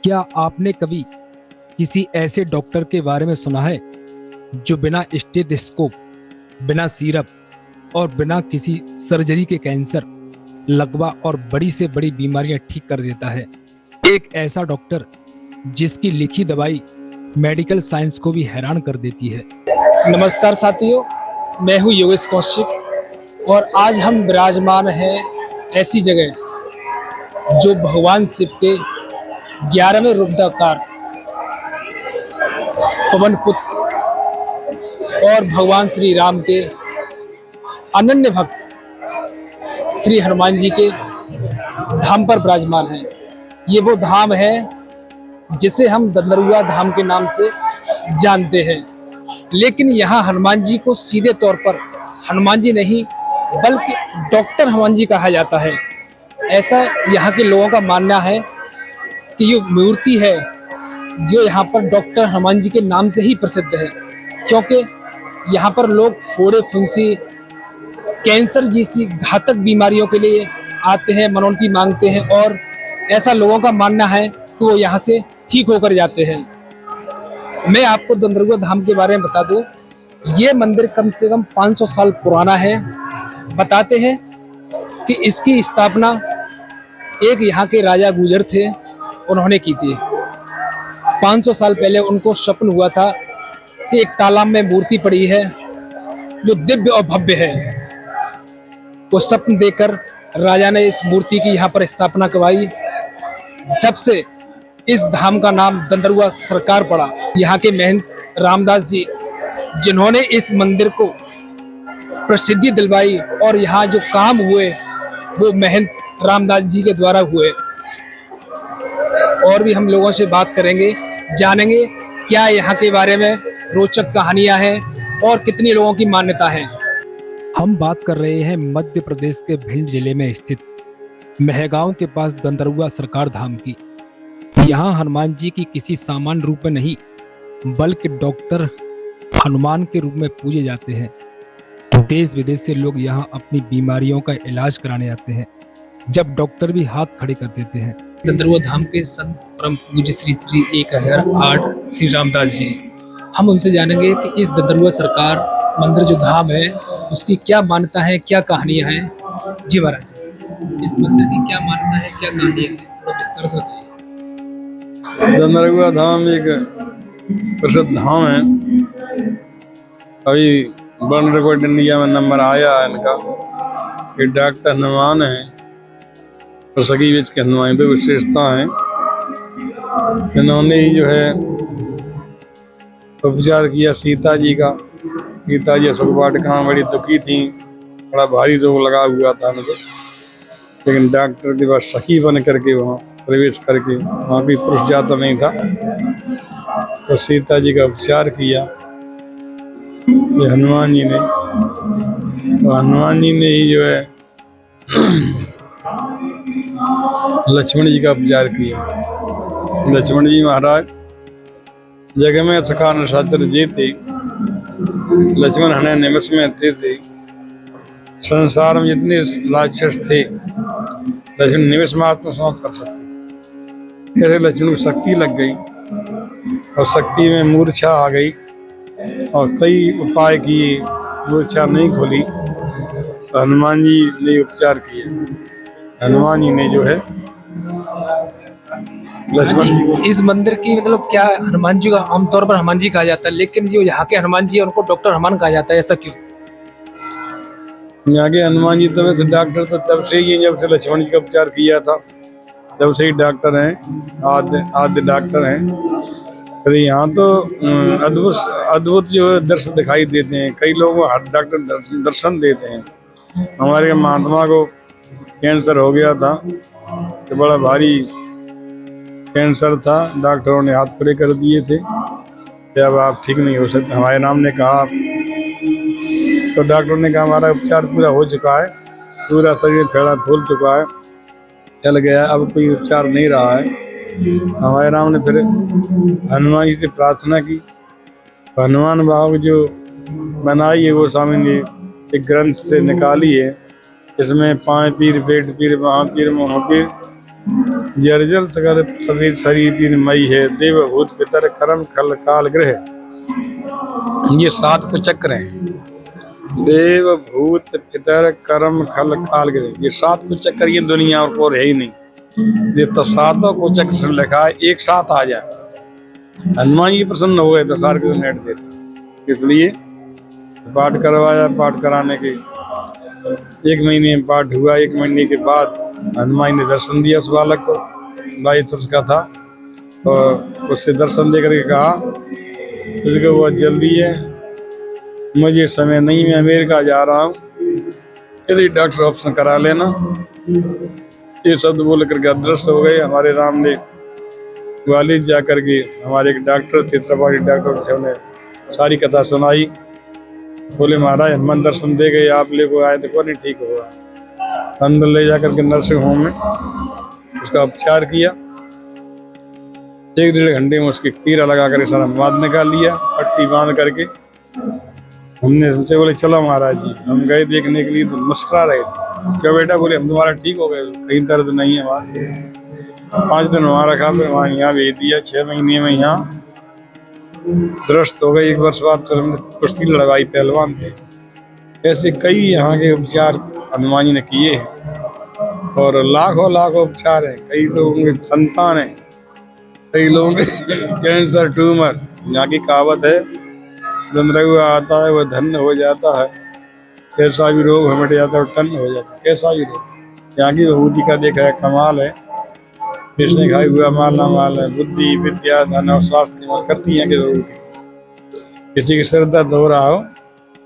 क्या आपने कभी किसी ऐसे डॉक्टर के बारे में सुना है जो बिना स्टेथोस्कोप, बिना सिरप और बिना किसी सर्जरी के कैंसर, लकवा और बड़ी से बड़ी बीमारियां ठीक कर देता है? एक ऐसा डॉक्टर जिसकी लिखी दवाई मेडिकल साइंस को भी हैरान कर देती है। नमस्कार साथियों, मैं हूँ योगेश कौशिक और आज हम विराजमान हैं ऐसी जगह जो भगवान शिव के 11वें रूपावतार पवन पुत्र और भगवान श्री राम के अनन्य भक्त श्री हनुमान जी के धाम पर विराजमान हैं। ये वो धाम है जिसे हम दंदरुआ धाम के नाम से जानते हैं, लेकिन यहाँ हनुमान जी को सीधे तौर पर हनुमान जी नहीं बल्कि डॉक्टर हनुमान जी कहा जाता है। ऐसा यहाँ के लोगों का मानना है कि ये मूर्ति है जो यहाँ पर डॉक्टर हनुमान जी के नाम से ही प्रसिद्ध है, क्योंकि यहाँ पर लोग फोड़े फुंसी, कैंसर जैसी घातक बीमारियों के लिए आते हैं, मनौती मांगते हैं और ऐसा लोगों का मानना है कि वो यहाँ से ठीक होकर जाते हैं। मैं आपको दंदरुआ धाम के बारे में बता दूं, ये मंदिर कम से कम 500 साल पुराना है। बताते हैं कि इसकी स्थापना एक यहाँ के राजा गुजर थे, उन्होंने की थी। 500 साल पहले उनको स्वप्न हुआ था कि एक तालाब में मूर्ति पड़ी है जो दिव्य और भव्य है। वो स्वप्न देखकर राजा ने इस मूर्ति की यहाँ पर स्थापना करवाई। जब से इस धाम का नाम दंदरुआ सरकार पड़ा। यहाँ के महंत रामदास जी, जिन्होंने इस मंदिर को प्रसिद्धि दिलवाई और यहाँ जो काम हुए वो महंत रामदास जी के द्वारा हुए। और भी हम लोगों से बात करेंगे, जानेंगे क्या यहाँ के बारे में रोचक कहानियां हैं और कितनी लोगों की मान्यता है। हम बात कर रहे हैं मध्य प्रदेश के भिंड जिले में स्थित मेहगांव के पास दंदरुआ सरकार धाम की। यहाँ हनुमान जी की किसी सामान्य रूप में नहीं बल्कि डॉक्टर हनुमान के रूप में पूजे जाते हैं। देश विदेश से लोग यहाँ अपनी बीमारियों का इलाज कराने आते हैं, जब डॉक्टर भी हाथ खड़े कर देते हैं। दंदरुआ धाम के संत परम पूज्य श्री श्री 1008 श्री रामदास जी, हम उनसे जानेंगे कि इस दंदरुआ सरकार मंदिर जो धाम है उसकी क्या मान्यता है, क्या कहानियां हैं। जी महाराज, इस मंदिर की क्या मान्यता है, क्या कहानियां हैं, थोड़ा विस्तार से बताइए। दंदरुआ धाम एक प्रसिद्ध धाम है। अभी वर्ल्ड रिकॉर्ड इंडिया में नंबर आया है इनका। ये डॉक्टर हनुमान है और सगी बीच के हनुमान दो विशेषता हैं। इन्होंने ही जो है उपचार किया सीता जी का। सीता जी सुख वाटिका में बड़ी दुखी थी, बड़ा भारी रोग लगा हुआ था उनको, लेकिन डॉक्टर के पास सखी बन करके वहाँ प्रवेश करके, वहाँ भी पुरुष जाता नहीं था, तो सीता जी का उपचार किया ये हनुमान जी ने। तो हनुमान जी ने ही जो है लक्ष्मण जी का उपचार किया। लक्ष्मण जी महाराज जगह में सखा नशाचर जी थे। लक्ष्मण हने निमिष में थे। संसार में जितने राक्षस थे लक्ष्मण निमिष मात्र में समाप्त कर सकते थे। ऐसे लक्ष्मण को शक्ति लग गई और शक्ति में मूर्छा आ गई और कई उपाय किए, मूर्छा नहीं खोली तो हनुमान जी ने उपचार किए। हनुमान जी ने जो है लक्ष्मण। इस मंदिर की मतलब क्या, हनुमान जी का आमतौर पर हनुमान जी कहा जाता है, लेकिन जो यहाँ के हनुमान जी है उनको डॉक्टर हनुमान कहा जाता है, ऐसा क्यों? यहाँ के हनुमान जी तो डॉक्टर तो तब से ही, जब से लक्ष्मण जी का उपचार किया था तब से ही डॉक्टर हैं, आद्य डॉक्टर हैं। तो यहाँ तो अद्भुत जो है दर्शन दिखाई देते हैं। कई लोगों को डॉक्टर दर्शन देते हैं। हमारे महात्मा को कैंसर हो गया था, तो बड़ा भारी कैंसर था, डॉक्टरों ने हाथ खड़े कर दिए थे कि अब आप ठीक नहीं हो सकते। हमारे नाम ने कहा, तो डॉक्टर ने कहा हमारा उपचार पूरा हो चुका है, पूरा शरीर फेड़ा फूल चुका है, चल गया, अब कोई उपचार नहीं रहा है। हमारे राम ने फिर हनुमान जी से प्रार्थना की। हनुमान बाबू जो बनाई है वो स्वामी ने एक ग्रंथ से निकाली है। इसमें 5 पीर, पेट पीर, बाह पीर, मुँह पीर, जर्जल सगर समीर शरीर मई है देवभूत पितर करम खल काल ग्रह। ये 7 को चक्र हैं। देवभूत पितर कर्म खल काल ग्रह, ये 7 को चक्र, ये दुनिया और है ही नहीं। ये तो 7 को चक्र से लिखा है, एक साथ आ जाए। हनुमान जी प्रसन्न हो गए तो सारे को नेट देते, इसलिए पाठ करवाया। पाठ कराने के 1 महीने में पाठ हुआ। 1 महीने के बाद हनुमान ने दर्शन दिया उस बालक को, 22 वर्ष का था, और उससे दर्शन दे करके कहा तुझको बहुत जल्दी है, मुझे समय नहीं, मैं अमेरिका जा रहा हूँ, यदि डॉक्टर ऑप्शन करा लेना। ये शब्द बोल करके अदृश्य हो गए। हमारे रामदेव ग्वालियर जा करके हमारे एक डॉक्टर थे, त्रिपाठी डॉक्टर थे, उन्हें सारी कथा सुनाई। बोले महाराज हनुमान दर्शन दे गए, आप ले को आए तो कौन नहीं ठीक होगा। अंदर ले जा करके नर्सिंग होम में उसका उपचार किया। 1-1.5 घंटे में उसकी तीरा लगा कर सारा मवाद निकाल लिया, पट्टी बांध करके। हमने सोचे, बोले चलो महाराज जी। हम गए देखने के लिए तो मुस्कुरा रहे थे। क्या बेटा? बोले हम तुम्हारा ठीक हो गए, कहीं दर्द नहीं है हमारे। 5 दिन वहाँ रखा, फिर वहाँ यहाँ भेज दिया। 6 महीने में यहाँ दुरुस्त हो गए। 1 वर्ष बाद तो हमने कुश्ती लड़वाई, पहलवान थे। ऐसे कई यहाँ के उपचार हनुमान जी ने किए हैं, और लाखों लाखों उपचार हैं। कई लोगों के संतान है, कई लोगों के कैंसर, ट्यूमर। यहाँ की कहावत है, दंद्रहुआ आता है वह धन्य हो जाता है, कैसा भी रोग हमें जाता है टन्न हो जाता है। कैसा भी रोग, यहाँ की विभूति का देखा है कमाल है। इसने खाई हुआ माल ना माल है, बुद्धि विद्या धन और स्वास्थ्य करती है कि विभूति। किसी की सिर दर्द हो रहा हो,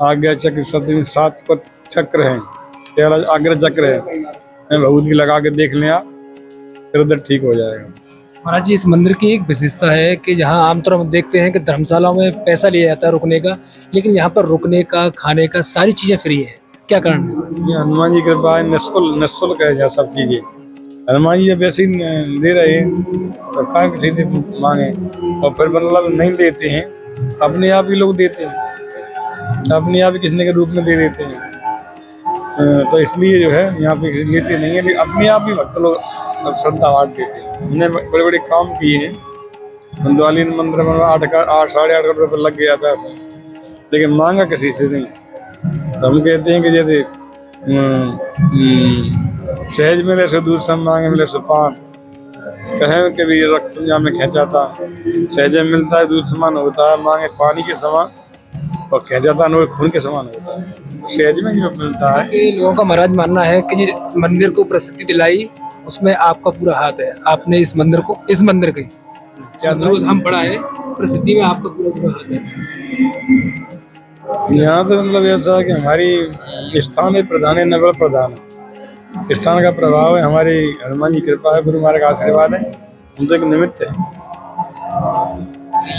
आज्ञा चक्र 7 को चक्र है, पहला आग्रह चक्र है, विभूति लगा के देख लें आप, सिर दर्द ठीक हो जाएगा। महाराज जी, इस मंदिर की एक विशेषता है कि जहाँ आमतौर पर देखते हैं कि धर्मशालाओं में पैसा लिया जाता है रुकने का, लेकिन यहाँ पर रुकने का, खाने का, सारी चीजें फ्री है। क्या कारण है? ये हनुमान जी की कृपा है, निःशुल्क है यहाँ सब चीजें। हनुमान जी जब ऐसे दे रहे हैं तो कहाँ किसी से मांगे, और फिर मतलब नहीं देते हैं, अपने आप ही लोग देते हैं, अपने आप ही किसी के रूप में दे देते हैं। तो इसलिए जो है यहाँ पे लेते नहीं है, लेकिन अपने आप ही भक्त लोग अब श्रद्धा बांट देते हैं। हमने बड़े बड़े काम किए हैं। ग्वालियर मंदिर में 8 साढ़े 8 करोड़ रुपये लग गया था, लेकिन मांगा किसी से नहीं। तो हम कहते हैं कि जैसे सहज मिले सो दूध सम, मांगे मिले सो पान। कहें कि भी रक्त जहाँ में खींचा था, सहज मिलता है दूध समान होता है, मांगे पानी के समान, और खींचा था न खून के समान होता है। सहज में जो मिलता है। लोगों का महाराज मानना है कि जिस मंदिर को प्रसिद्धि दिलाई उसमें आपका पूरा हाथ है। आपने इस मंदिर की क्या धाम पड़ा है, प्रसिद्धि में आपका पूरा हाथ है। यहाँ तो मतलब ऐसा है कि हमारी स्थानीय प्रधान है, नगर प्रधान है, स्थान का प्रभाव है, हमारी हनुमान जी कृपा है, गुरु महाराज का आशीर्वाद है, हम तो एक निमित्त है।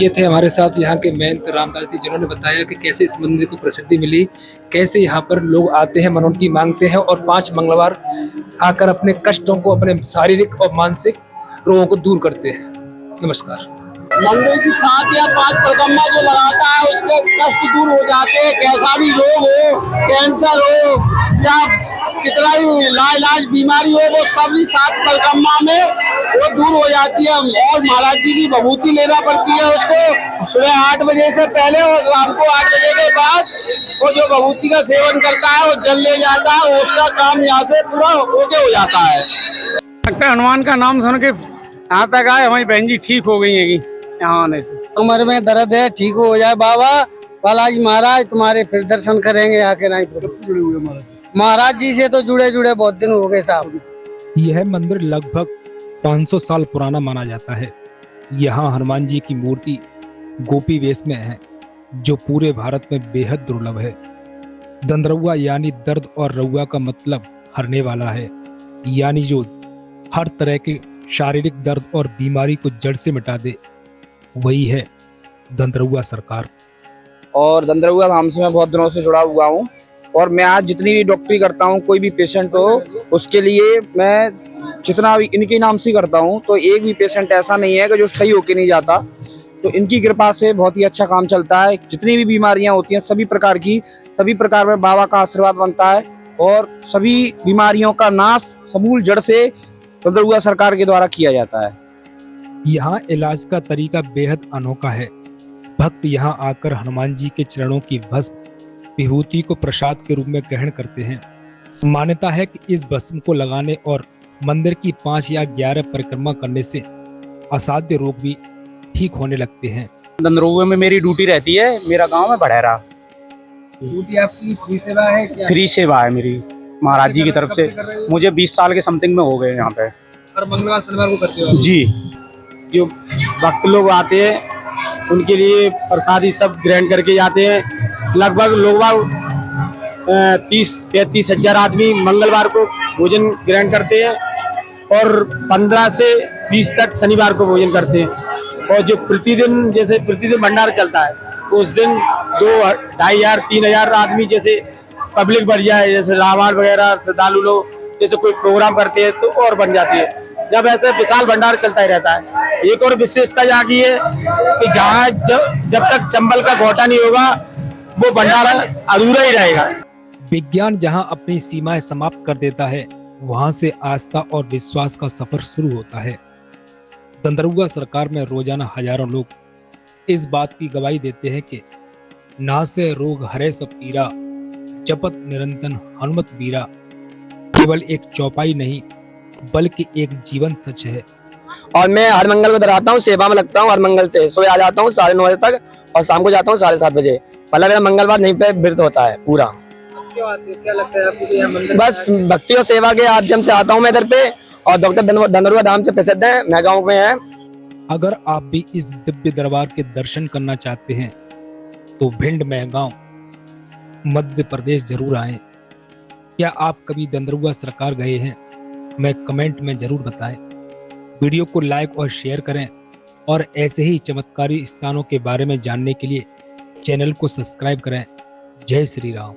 ये थे हमारे साथ यहाँ के महंत रामदास जी, जिन्होंने बताया कि कैसे इस मंदिर को प्रसिद्धि मिली, कैसे यहाँ पर लोग आते हैं, मनोन्नति मांगते हैं, और 5 मंगलवार आकर अपने कष्टों को, अपने शारीरिक और मानसिक रोगों को दूर करते हैं। नमस्कार। मंदिर की 7 या 5 परिक्रमा जो लगाता है उसके कष्ट दूर हो जाते हैं। कैसा भी रोग हो, कैंसर हो या कितना ही लाइलाज बीमारी हो, वो सभी 7 परिक्रमा में वो दूर हो जाती है। और महाराज जी की विभूति लेना पड़ती है उसको सुबह 8 बजे से पहले, और शाम को 8 बजे के बाद वो जो विभूति का सेवन करता है वो जल ले जाता है, उसका काम यहाँ से पूरा ओके हो जाता है। हनुमान का नाम सुन के यहाँ तक आए, हमारी बहन जी ठीक हो गई है यहाँ आने से। उम्र में दर्द है, ठीक हो जाए बाबा बालाजी महाराज, तुम्हारे फिर दर्शन करेंगे आके। नहीं जुड़े हुए महाराज जी से तो जुड़े बहुत दिन हो गए साहब। यह मंदिर लगभग 500 साल पुराना माना जाता है। यहाँ हनुमान जी की मूर्ति गोपी वेश में है, जो पूरे भारत में बेहद दुर्लभ है। दंद्रहुआ यानी दर्द, और रहुआ का मतलब हरने वाला है, यानी जो हर तरह के शारीरिक दर्द और बीमारी को जड़ से मिटा दे, वही है दंद्रहुआ सरकार। और दंद्रहुआ धाम से मैं बहुत दिनों से जुड़ा हुआ हूँ, और मैं आज जितनी भी डॉक्टरी करता हूँ, कोई भी पेशेंट हो उसके लिए मैं जितना भी इनके नाम से करता हूँ, तो एक भी पेशेंट ऐसा नहीं है कि जो सही होके नहीं जाता। तो इनकी कृपा से बहुत ही अच्छा काम चलता है। जितनी भी बीमारियां होती हैं सभी प्रकार में बाबा का आशीर्वाद बनता है, और सभी बीमारियों का नाश समूल जड़ से दंदरुआ सरकार के द्वारा किया जाता है। यहाँ इलाज का तरीका बेहद अनोखा है। भक्त यहाँ आकर हनुमान जी के चरणों की भस्म विभूति को प्रसाद के रूप में ग्रहण करते हैं। मान्यता है कि इस भस्म को लगाने और मंदिर की 5 या 11 परिक्रमा करने से असाध्य रोग भी ठीक होने लगते हैं। दंदरुआ में मेरी ड्यूटी रहती है, मेरा गांव है बड़ेरा। ड्यूटी आपकी फ्री सेवा है क्या? फ्री सेवा है मेरी महाराज जी की तरफ से। मुझे 20 साल के समथिंग में हो गए यहाँ पे। हर मंगलवार शनिवार को करते हो? जी। जो भक्त लोग आते हैं उनके लिए प्रसादी सब ग्रहण करके जाते हैं। लगभग लोग 30-35 हजार आदमी मंगलवार को भोजन ग्रहण करते हैं और 15 से 20 तक शनिवार को भोजन करते हैं। और जो प्रतिदिन जैसे प्रतिदिन भंडारा चलता है उस दिन 2,500-3,000 आदमी जैसे पब्लिक बढ़ जाए, जैसे रावण वगैरह श्रद्धालु लोग जैसे कोई प्रोग्राम करते हैं तो और बन जाती है। जब ऐसे विशाल भंडार चलता ही रहता है। एक और विशेषता यहाँ की है कि जहाँ जब तक चंबल का घोटा नहीं होगा वो भंडारा अधूरा ही रहेगा। विज्ञान जहाँ अपनी सीमाएं समाप्त कर देता है, वहां से आस्था और विश्वास का सफर शुरू होता है। दंदरुआ सरकार में रोजाना हजारों लोग इस बात की गवाही देते हैं कि नासे रोग हरे सब पीरा, जपत निरंतन हनुमत वीरा केवल एक चौपाई नहीं बल्कि एक जीवन सच है। और मैं हर मंगल को इधर आता हूँ, सेवा में लगता हूँ। हर मंगल से सुबह आ जाता हूँ 9:30 बजे तक और शाम को जाता हूँ 7:30 बजे। मतलब मेरा मंगलवार नहीं पे व्रत होता है पूरा। क्या लगता है आपको यहाँ मंदिर? बस भक्ति और सेवा के माध्यम से आता हूँ मैं इधर पे। और डॉक्टर दंदरुआ धाम से प्रसिद्ध है, मैं गाँव में है। अगर आप भी इस दिव्य दरबार के दर्शन करना चाहते हैं तो भिंड महगांव मध्य प्रदेश जरूर आएं। क्या आप कभी दंदरुआ सरकार गए हैं? मैं कमेंट में जरूर बताएं। वीडियो को लाइक और शेयर करें और ऐसे ही चमत्कारी स्थानों के बारे में जानने के लिए चैनल को सब्सक्राइब करें। जय श्री राम।